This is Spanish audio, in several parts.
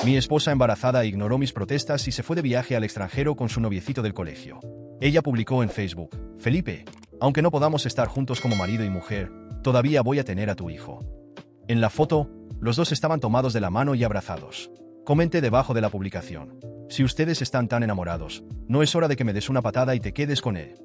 Mi esposa embarazada ignoró mis protestas y se fue de viaje al extranjero con su noviecito del colegio. Ella publicó en Facebook: Felipe, aunque no podamos estar juntos como marido y mujer, todavía voy a tener a tu hijo. En la foto, los dos estaban tomados de la mano y abrazados. Comenté debajo de la publicación: si ustedes están tan enamorados, no es hora de que me des una patada y te quedes con él.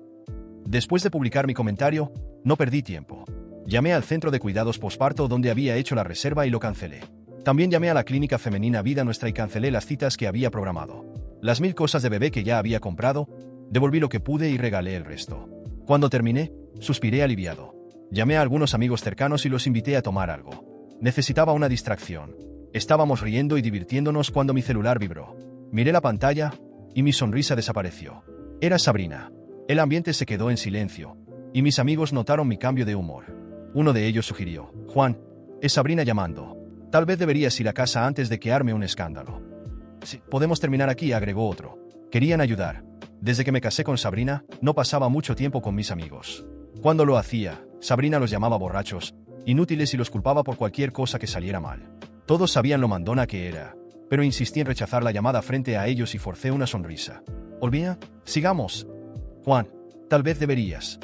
Después de publicar mi comentario, no perdí tiempo. Llamé al centro de cuidados posparto donde había hecho la reserva y lo cancelé. También llamé a la clínica femenina Vida Nuestra y cancelé las citas que había programado. Las 1000 cosas de bebé que ya había comprado, devolví lo que pude y regalé el resto. Cuando terminé, suspiré aliviado. Llamé a algunos amigos cercanos y los invité a tomar algo. Necesitaba una distracción. Estábamos riendo y divirtiéndonos cuando mi celular vibró. Miré la pantalla y mi sonrisa desapareció. Era Sabrina. El ambiente se quedó en silencio y mis amigos notaron mi cambio de humor. Uno de ellos sugirió: Juan, es Sabrina llamando. Tal vez deberías ir a casa antes de que arme un escándalo. Sí, podemos terminar aquí, agregó otro. Querían ayudar. Desde que me casé con Sabrina, no pasaba mucho tiempo con mis amigos. Cuando lo hacía, Sabrina los llamaba borrachos, inútiles y los culpaba por cualquier cosa que saliera mal. Todos sabían lo mandona que era, pero insistí en rechazar la llamada frente a ellos y forcé una sonrisa. ¿Olvida? Sigamos. Juan, tal vez deberías.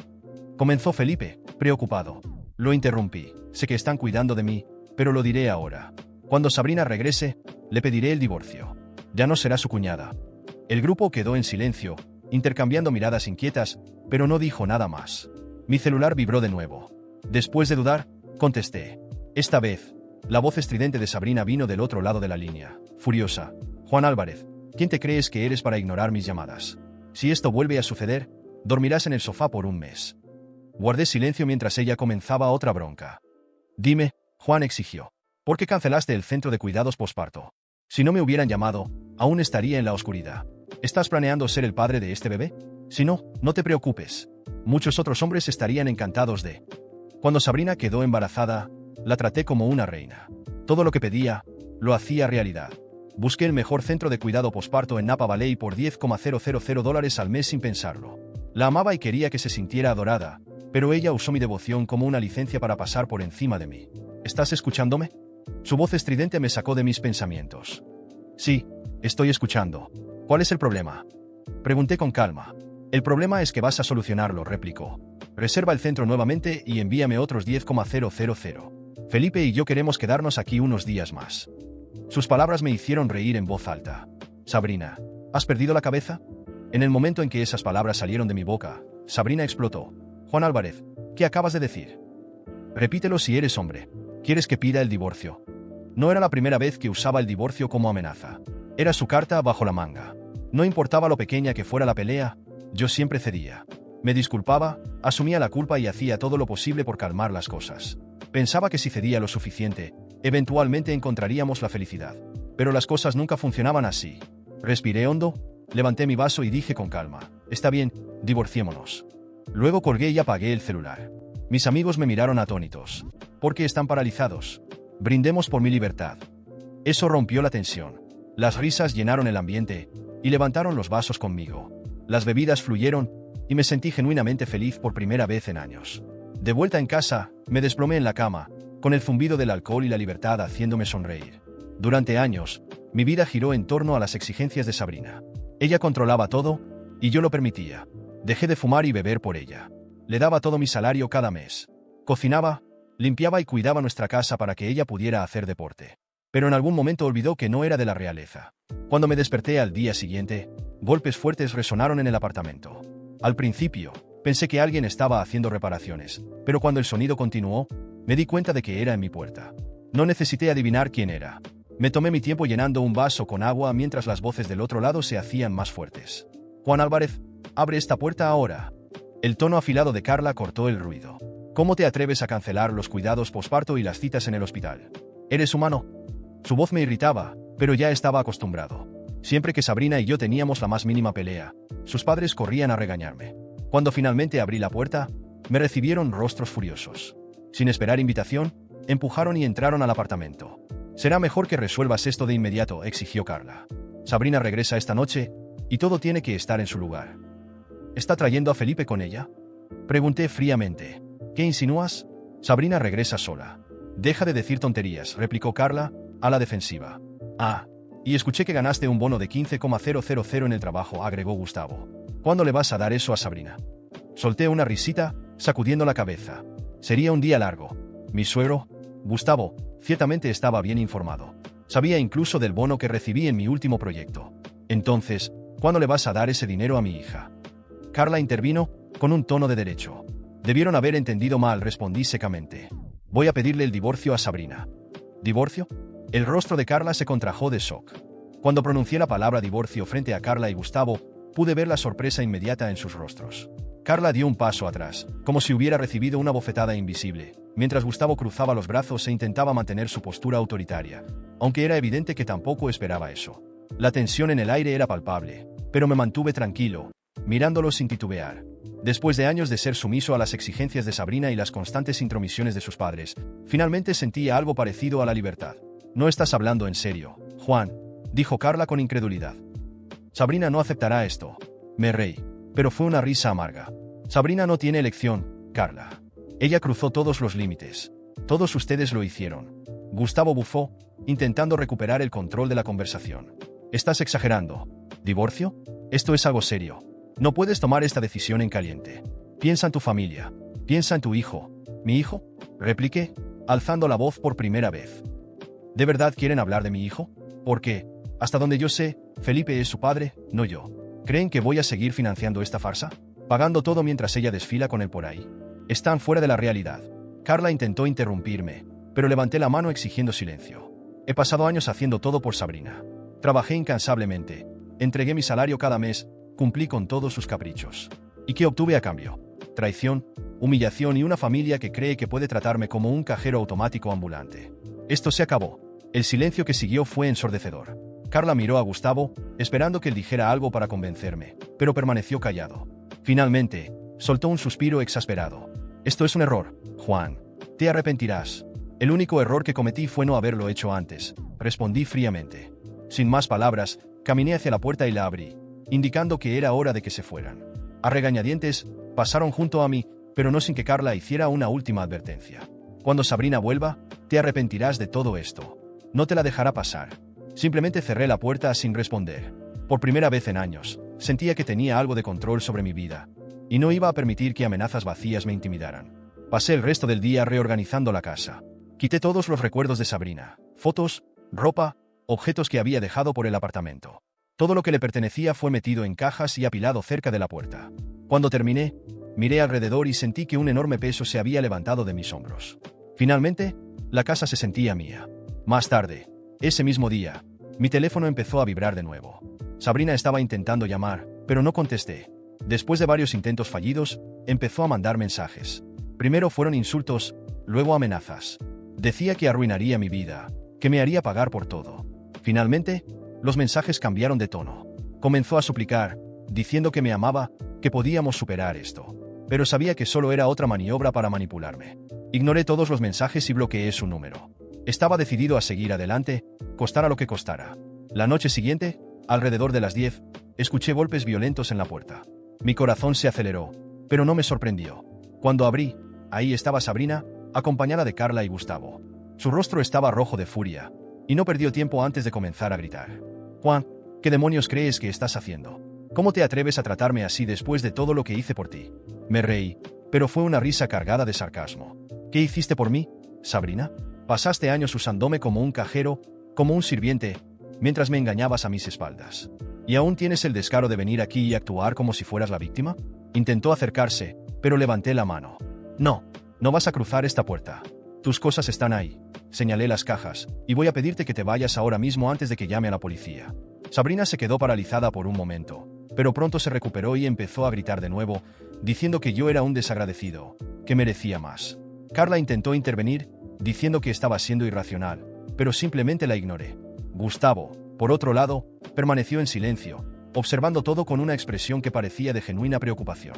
Comenzó Felipe, preocupado. Lo interrumpí. Sé que están cuidando de mí, pero lo diré ahora. Cuando Sabrina regrese, le pediré el divorcio. Ya no será su cuñada. El grupo quedó en silencio, intercambiando miradas inquietas, pero no dijo nada más. Mi celular vibró de nuevo. Después de dudar, contesté. Esta vez, la voz estridente de Sabrina vino del otro lado de la línea. Furiosa: Juan Álvarez, ¿quién te crees que eres para ignorar mis llamadas? Si esto vuelve a suceder, dormirás en el sofá por un mes. Guardé silencio mientras ella comenzaba otra bronca. Dime, Juan exigió, ¿por qué cancelaste el centro de cuidados posparto? Si no me hubieran llamado, aún estaría en la oscuridad. ¿Estás planeando ser el padre de este bebé? Si no, no te preocupes. Muchos otros hombres estarían encantados de... Cuando Sabrina quedó embarazada, la traté como una reina. Todo lo que pedía, lo hacía realidad. Busqué el mejor centro de cuidado posparto en Napa Valley por $10,000 al mes sin pensarlo. La amaba y quería que se sintiera adorada, pero ella usó mi devoción como una licencia para pasar por encima de mí. ¿Estás escuchándome? Su voz estridente me sacó de mis pensamientos. Sí, estoy escuchando. ¿Cuál es el problema? Pregunté con calma. El problema es que vas a solucionarlo, replicó. Reserva el centro nuevamente y envíame otros 10,000. Felipe y yo queremos quedarnos aquí unos días más. Sus palabras me hicieron reír en voz alta. Sabrina, ¿has perdido la cabeza? En el momento en que esas palabras salieron de mi boca, Sabrina explotó. Juan Álvarez, ¿qué acabas de decir? Repítelo si eres hombre. ¿Quieres que pida el divorcio? No era la primera vez que usaba el divorcio como amenaza. Era su carta bajo la manga. No importaba lo pequeña que fuera la pelea, yo siempre cedía. Me disculpaba, asumía la culpa y hacía todo lo posible por calmar las cosas. Pensaba que si cedía lo suficiente, eventualmente encontraríamos la felicidad. Pero las cosas nunca funcionaban así. Respiré hondo, levanté mi vaso y dije con calma: está bien, divorciémonos. Luego colgué y apagué el celular. Mis amigos me miraron atónitos. ¿Por qué están paralizados? Brindemos por mi libertad. Eso rompió la tensión. Las risas llenaron el ambiente y levantaron los vasos conmigo. Las bebidas fluyeron y me sentí genuinamente feliz por primera vez en años. De vuelta en casa, me desplomé en la cama, con el zumbido del alcohol y la libertad haciéndome sonreír. Durante años, mi vida giró en torno a las exigencias de Sabrina. Ella controlaba todo y yo lo permitía. Dejé de fumar y beber por ella. Le daba todo mi salario cada mes. Cocinaba, limpiaba y cuidaba nuestra casa para que ella pudiera hacer deporte. Pero en algún momento olvidó que no era de la realeza. Cuando me desperté al día siguiente, golpes fuertes resonaron en el apartamento. Al principio, pensé que alguien estaba haciendo reparaciones, pero cuando el sonido continuó, me di cuenta de que era en mi puerta. No necesité adivinar quién era. Me tomé mi tiempo llenando un vaso con agua mientras las voces del otro lado se hacían más fuertes. Juan Álvarez, abre esta puerta ahora. El tono afilado de Carla cortó el ruido. ¿Cómo te atreves a cancelar los cuidados posparto y las citas en el hospital? ¿Eres humano? Su voz me irritaba, pero ya estaba acostumbrado. Siempre que Sabrina y yo teníamos la más mínima pelea, sus padres corrían a regañarme. Cuando finalmente abrí la puerta, me recibieron rostros furiosos. Sin esperar invitación, empujaron y entraron al apartamento. Será mejor que resuelvas esto de inmediato, exigió Carla. Sabrina regresa esta noche, y todo tiene que estar en su lugar. ¿Está trayendo a Felipe con ella? Pregunté fríamente. ¿Qué insinúas? Sabrina regresa sola. Deja de decir tonterías, replicó Carla, a la defensiva. Ah, Y escuché que ganaste un bono de 15,000 en el trabajo, agregó Gustavo. ¿Cuándo le vas a dar eso a Sabrina? Solté una risita, sacudiendo la cabeza. Sería un día largo. Mi suegro, Gustavo, ciertamente estaba bien informado. Sabía incluso del bono que recibí en mi último proyecto. Entonces, ¿cuándo le vas a dar ese dinero a mi hija? Carla intervino, con un tono de derecho. Debieron haber entendido mal, respondí secamente. Voy a pedirle el divorcio a Sabrina. ¿Divorcio? El rostro de Carla se contrajo de shock. Cuando pronuncié la palabra divorcio frente a Carla y Gustavo, pude ver la sorpresa inmediata en sus rostros. Carla dio un paso atrás, como si hubiera recibido una bofetada invisible, mientras Gustavo cruzaba los brazos e intentaba mantener su postura autoritaria, aunque era evidente que tampoco esperaba eso. La tensión en el aire era palpable, pero me mantuve tranquilo, mirándolo sin titubear. Después de años de ser sumiso a las exigencias de Sabrina y las constantes intromisiones de sus padres, finalmente sentía algo parecido a la libertad. No estás hablando en serio, Juan, dijo Carla con incredulidad. Sabrina no aceptará esto. Me reí, pero fue una risa amarga. Sabrina no tiene elección, Carla. Ella cruzó todos los límites. Todos ustedes lo hicieron. Gustavo bufó, intentando recuperar el control de la conversación. Estás exagerando. ¿Divorcio? Esto es algo serio. No puedes tomar esta decisión en caliente. Piensa en tu familia. Piensa en tu hijo. ¿Mi hijo? Repliqué, alzando la voz por primera vez. ¿De verdad quieren hablar de mi hijo? Porque, hasta donde yo sé, Felipe es su padre, no yo. ¿Creen que voy a seguir financiando esta farsa? Pagando todo mientras ella desfila con él por ahí. Están fuera de la realidad. Carla intentó interrumpirme, pero levanté la mano exigiendo silencio. He pasado años haciendo todo por Sabrina. Trabajé incansablemente. Entregué mi salario cada mes. Cumplí con todos sus caprichos. ¿Y qué obtuve a cambio? Traición, humillación y una familia que cree que puede tratarme como un cajero automático ambulante. Esto se acabó. El silencio que siguió fue ensordecedor. Carla miró a Gustavo, esperando que él dijera algo para convencerme, pero permaneció callado. Finalmente, soltó un suspiro exasperado. Esto es un error, Juan. Te arrepentirás. El único error que cometí fue no haberlo hecho antes, respondí fríamente. Sin más palabras, caminé hacia la puerta y la abrí, indicando que era hora de que se fueran. A regañadientes, pasaron junto a mí, pero no sin que Carla hiciera una última advertencia. Cuando Sabrina vuelva, te arrepentirás de todo esto. No te la dejará pasar. Simplemente cerré la puerta sin responder. Por primera vez en años, sentía que tenía algo de control sobre mi vida, y no iba a permitir que amenazas vacías me intimidaran. Pasé el resto del día reorganizando la casa. Quité todos los recuerdos de Sabrina, fotos, ropa, objetos que había dejado por el apartamento. Todo lo que le pertenecía fue metido en cajas y apilado cerca de la puerta. Cuando terminé, miré alrededor y sentí que un enorme peso se había levantado de mis hombros. Finalmente, la casa se sentía mía. Más tarde, ese mismo día, mi teléfono empezó a vibrar de nuevo. Sabrina estaba intentando llamar, pero no contesté. Después de varios intentos fallidos, empezó a mandar mensajes. Primero fueron insultos, luego amenazas. Decía que arruinaría mi vida, que me haría pagar por todo. Finalmente, los mensajes cambiaron de tono. Comenzó a suplicar, diciendo que me amaba, que podíamos superar esto. Pero sabía que solo era otra maniobra para manipularme. Ignoré todos los mensajes y bloqueé su número. Estaba decidido a seguir adelante, costara lo que costara. La noche siguiente, alrededor de las 10, escuché golpes violentos en la puerta. Mi corazón se aceleró, pero no me sorprendió. Cuando abrí, ahí estaba Sabrina, acompañada de Carla y Gustavo. Su rostro estaba rojo de furia, y no perdió tiempo antes de comenzar a gritar. Juan, ¿qué demonios crees que estás haciendo? ¿Cómo te atreves a tratarme así después de todo lo que hice por ti? Me reí, pero fue una risa cargada de sarcasmo. ¿Qué hiciste por mí, Sabrina? Pasaste años usándome como un cajero, como un sirviente, mientras me engañabas a mis espaldas. ¿Y aún tienes el descaro de venir aquí y actuar como si fueras la víctima? Intentó acercarse, pero levanté la mano. No, no vas a cruzar esta puerta. Tus cosas están ahí. Señalé las cajas, y voy a pedirte que te vayas ahora mismo antes de que llame a la policía. Sabrina se quedó paralizada por un momento, pero pronto se recuperó y empezó a gritar de nuevo, diciendo que yo era un desagradecido, que merecía más. Carla intentó intervenir, diciendo que estaba siendo irracional, pero simplemente la ignoré. Gustavo, por otro lado, permaneció en silencio, observando todo con una expresión que parecía de genuina preocupación.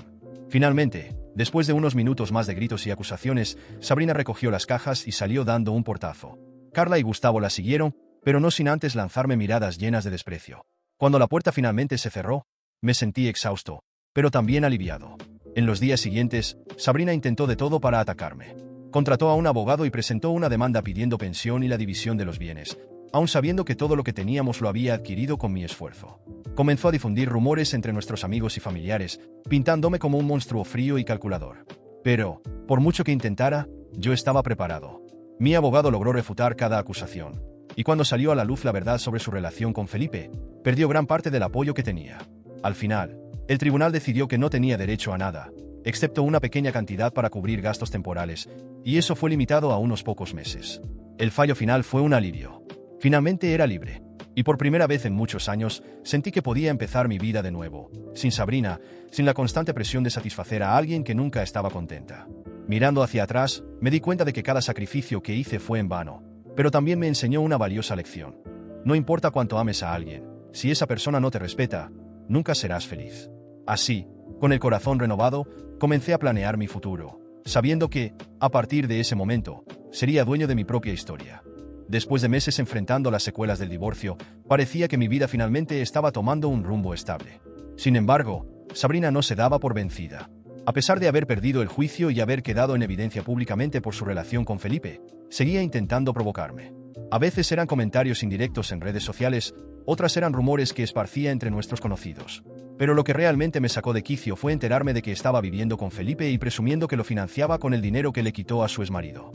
Finalmente, después de unos minutos más de gritos y acusaciones, Sabrina recogió las cajas y salió dando un portazo. Carla y Gustavo la siguieron, pero no sin antes lanzarme miradas llenas de desprecio. Cuando la puerta finalmente se cerró, me sentí exhausto, pero también aliviado. En los días siguientes, Sabrina intentó de todo para atacarme. Contrató a un abogado y presentó una demanda pidiendo pensión y la división de los bienes, aun sabiendo que todo lo que teníamos lo había adquirido con mi esfuerzo. Comenzó a difundir rumores entre nuestros amigos y familiares, pintándome como un monstruo frío y calculador. Pero, por mucho que intentara, yo estaba preparado. Mi abogado logró refutar cada acusación, y cuando salió a la luz la verdad sobre su relación con Felipe, perdió gran parte del apoyo que tenía. Al final, el tribunal decidió que no tenía derecho a nada, excepto una pequeña cantidad para cubrir gastos temporales, y eso fue limitado a unos pocos meses. El fallo final fue un alivio. Finalmente era libre, y por primera vez en muchos años sentí que podía empezar mi vida de nuevo, sin Sabrina, sin la constante presión de satisfacer a alguien que nunca estaba contenta. Mirando hacia atrás, me di cuenta de que cada sacrificio que hice fue en vano, pero también me enseñó una valiosa lección. No importa cuánto ames a alguien, si esa persona no te respeta, nunca serás feliz. Así, con el corazón renovado, comencé a planear mi futuro, sabiendo que, a partir de ese momento, sería dueño de mi propia historia. Después de meses enfrentando las secuelas del divorcio, parecía que mi vida finalmente estaba tomando un rumbo estable. Sin embargo, Sabrina no se daba por vencida. A pesar de haber perdido el juicio y haber quedado en evidencia públicamente por su relación con Felipe, seguía intentando provocarme. A veces eran comentarios indirectos en redes sociales, otras eran rumores que esparcía entre nuestros conocidos. Pero lo que realmente me sacó de quicio fue enterarme de que estaba viviendo con Felipe y presumiendo que lo financiaba con el dinero que le quitó a su exmarido.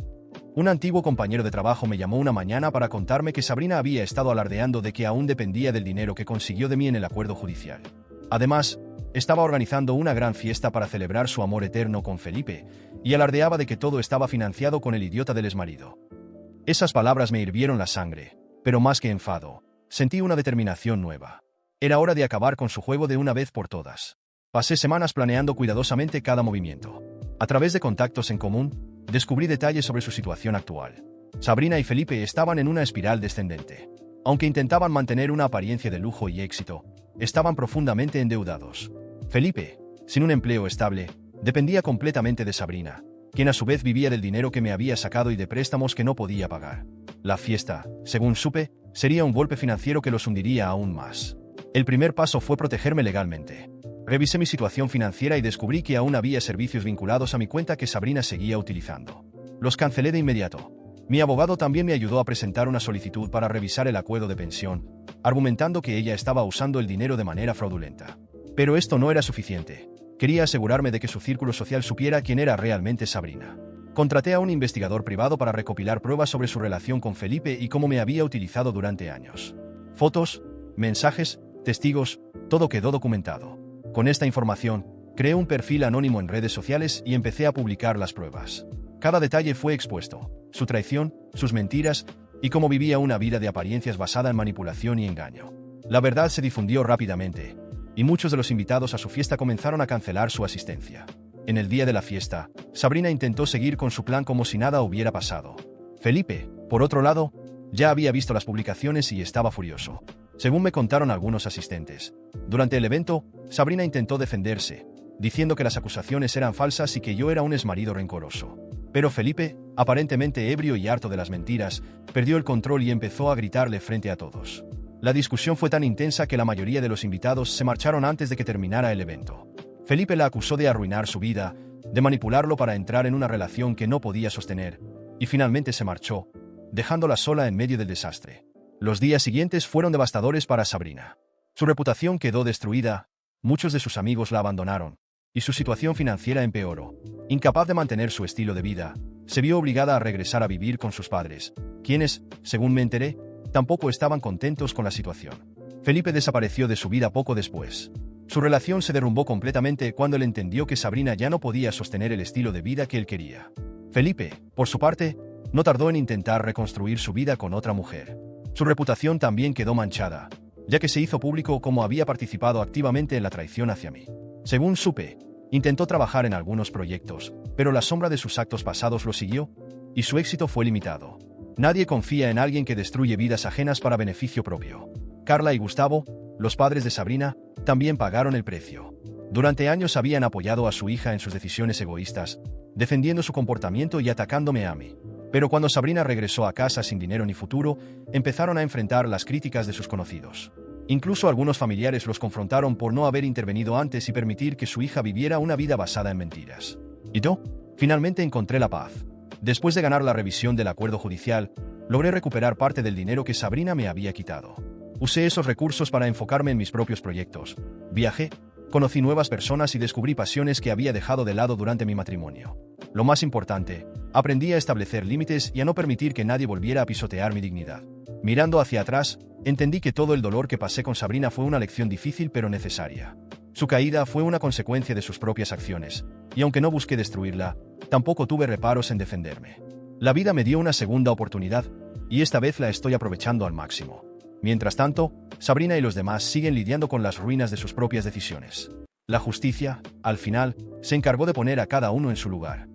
Un antiguo compañero de trabajo me llamó una mañana para contarme que Sabrina había estado alardeando de que aún dependía del dinero que consiguió de mí en el acuerdo judicial. Además, estaba organizando una gran fiesta para celebrar su amor eterno con Felipe, y alardeaba de que todo estaba financiado con el idiota del exmarido. Esas palabras me hirvieron la sangre, pero más que enfado, sentí una determinación nueva. Era hora de acabar con su juego de una vez por todas. Pasé semanas planeando cuidadosamente cada movimiento. A través de contactos en común, descubrí detalles sobre su situación actual. Sabrina y Felipe estaban en una espiral descendente. Aunque intentaban mantener una apariencia de lujo y éxito, estaban profundamente endeudados. Felipe, sin un empleo estable, dependía completamente de Sabrina, quien a su vez vivía del dinero que me había sacado y de préstamos que no podía pagar. La fiesta, según supe, sería un golpe financiero que los hundiría aún más. El primer paso fue protegerme legalmente. Revisé mi situación financiera y descubrí que aún había servicios vinculados a mi cuenta que Sabrina seguía utilizando. Los cancelé de inmediato. Mi abogado también me ayudó a presentar una solicitud para revisar el acuerdo de pensión, argumentando que ella estaba usando el dinero de manera fraudulenta. Pero esto no era suficiente. Quería asegurarme de que su círculo social supiera quién era realmente Sabrina. Contraté a un investigador privado para recopilar pruebas sobre su relación con Felipe y cómo me había utilizado durante años. Fotos, mensajes, testigos, todo quedó documentado. Con esta información, creé un perfil anónimo en redes sociales y empecé a publicar las pruebas. Cada detalle fue expuesto: su traición, sus mentiras y cómo vivía una vida de apariencias basada en manipulación y engaño. La verdad se difundió rápidamente, y muchos de los invitados a su fiesta comenzaron a cancelar su asistencia. En el día de la fiesta, Sabrina intentó seguir con su plan como si nada hubiera pasado. Felipe, por otro lado, ya había visto las publicaciones y estaba furioso. Según me contaron algunos asistentes, durante el evento, Sabrina intentó defenderse, diciendo que las acusaciones eran falsas y que yo era un exmarido rencoroso. Pero Felipe, aparentemente ebrio y harto de las mentiras, perdió el control y empezó a gritarle frente a todos. La discusión fue tan intensa que la mayoría de los invitados se marcharon antes de que terminara el evento. Felipe la acusó de arruinar su vida, de manipularlo para entrar en una relación que no podía sostener, y finalmente se marchó, dejándola sola en medio del desastre. Los días siguientes fueron devastadores para Sabrina. Su reputación quedó destruida, muchos de sus amigos la abandonaron, y su situación financiera empeoró. Incapaz de mantener su estilo de vida, se vio obligada a regresar a vivir con sus padres, quienes, según me enteré, tampoco estaban contentos con la situación. Felipe desapareció de su vida poco después. Su relación se derrumbó completamente cuando él entendió que Sabrina ya no podía sostener el estilo de vida que él quería. Felipe, por su parte, no tardó en intentar reconstruir su vida con otra mujer. Su reputación también quedó manchada, ya que se hizo público cómo había participado activamente en la traición hacia mí. Según supe, intentó trabajar en algunos proyectos, pero la sombra de sus actos pasados lo siguió, y su éxito fue limitado. Nadie confía en alguien que destruye vidas ajenas para beneficio propio. Carla y Gustavo, los padres de Sabrina, también pagaron el precio. Durante años habían apoyado a su hija en sus decisiones egoístas, defendiendo su comportamiento y atacándome a mí. Pero cuando Sabrina regresó a casa sin dinero ni futuro, empezaron a enfrentar las críticas de sus conocidos. Incluso algunos familiares los confrontaron por no haber intervenido antes y permitir que su hija viviera una vida basada en mentiras. Y yo, finalmente encontré la paz. Después de ganar la revisión del acuerdo judicial, logré recuperar parte del dinero que Sabrina me había quitado. Usé esos recursos para enfocarme en mis propios proyectos. Viajé, conocí nuevas personas y descubrí pasiones que había dejado de lado durante mi matrimonio. Lo más importante, aprendí a establecer límites y a no permitir que nadie volviera a pisotear mi dignidad. Mirando hacia atrás, entendí que todo el dolor que pasé con Sabrina fue una lección difícil pero necesaria. Su caída fue una consecuencia de sus propias acciones, y aunque no busqué destruirla, tampoco tuve reparos en defenderme. La vida me dio una segunda oportunidad, y esta vez la estoy aprovechando al máximo. Mientras tanto, Sabrina y los demás siguen lidiando con las ruinas de sus propias decisiones. La justicia, al final, se encargó de poner a cada uno en su lugar.